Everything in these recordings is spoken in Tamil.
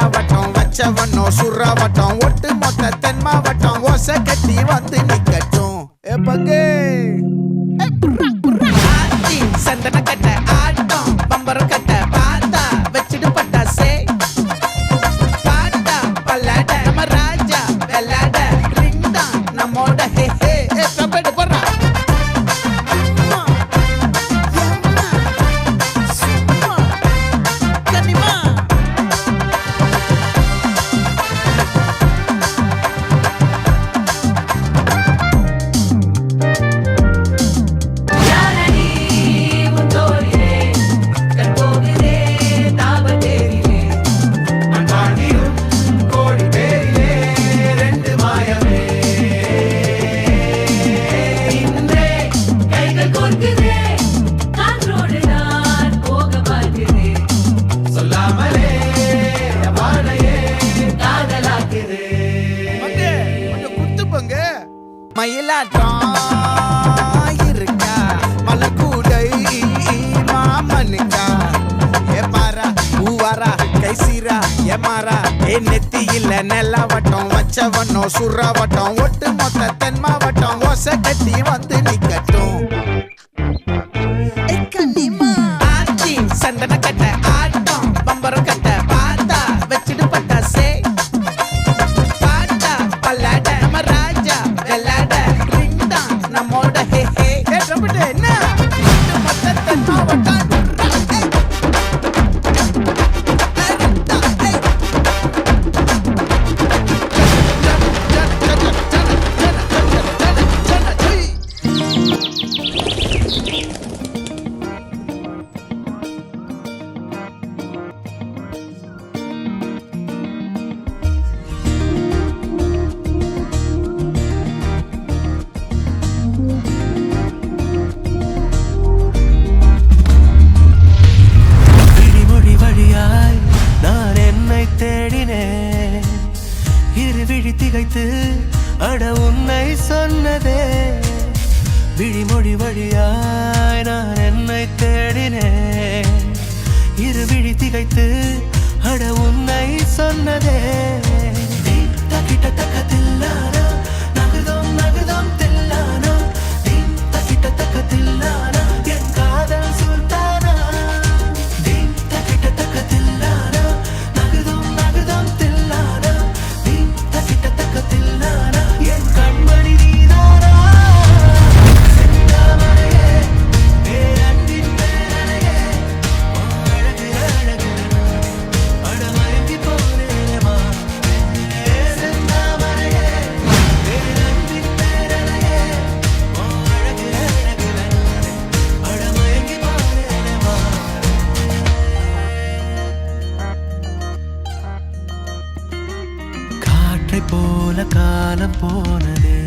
நெல்லாவட்டம் வச்சவண்ணம் சுறாவட்டம் ஒட்டு மொத்த தென் மாவட்டம் ஓசை கட்டி வந்து நிக்கட்டும். பங்கே சந்தன கட்ட ஆட்டம் பம்பரம் கட்ட பார்த்தா வச்சிடு பட்டாசே பாட்டா பல்லாட நம்ம ராஜா வெள்ளாட ரிங் தான் நம்மோட ஹே ஹே கபடி போடுறா மயிலாட்டம் இருக்கா மலக்கூடை மாமனுக்கா ஏ பாரா பூவாரா கைசீரா ஏ மாறா ஏ நெத்தி இல்ல நெல்லாவட்டம் வச்சவண்ணம் சுறாவட்டம் ஒட்டு மொத்த தென் மாவட்டம் ஓசை கட்டி வந்து நிக்கட்டும். ஆச்சி சந்தன கட்ட ஆட்டம் பம்பரம் கட்ட பார்த்தா வச்சிடு பட்டாசே பாட்டா பல்லாட நம்ம ராஜா வெள்ளாட ரிங் தான் நம்மோட ஹே ஹே என்ன மொத்த தென் மாவட்டம் திகைத்து அட உன்னை சொன்னதே விழிமொழி வழியாய் நான் என்னை தேடினேன் இருவிழி திகைத்து அட உன்னை சொன்னதே தக்கிட்ட தக்கத்தில்லானா நகுதம் நகுதம் தில்லானா தக்கிட்ட தக்கத்தில்லானா என் காதல் சுல்தானா தக்கிட்ட தக்கத்தில்லானா நகுதம் நகுதம் தில்லானா என் கண்மணி நீதானா செந்தாமரையே பேரன்பின் பேரனையே அழகு அழகு அடமயங்கி போனேமா செந்தாமரையே பேரன்பின் பேரனையே அழகு அழகு அடமயங்கி போனேமா. காற்றை போல காலம் போனதே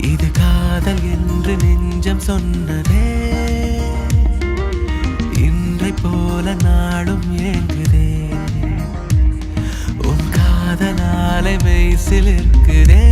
இது காதல் என்று நெஞ்சம் சொன்னதே இன்றை போல நாளும் ஏங்குதே உன் காதலாலை மெய்சில் இருக்கிறே.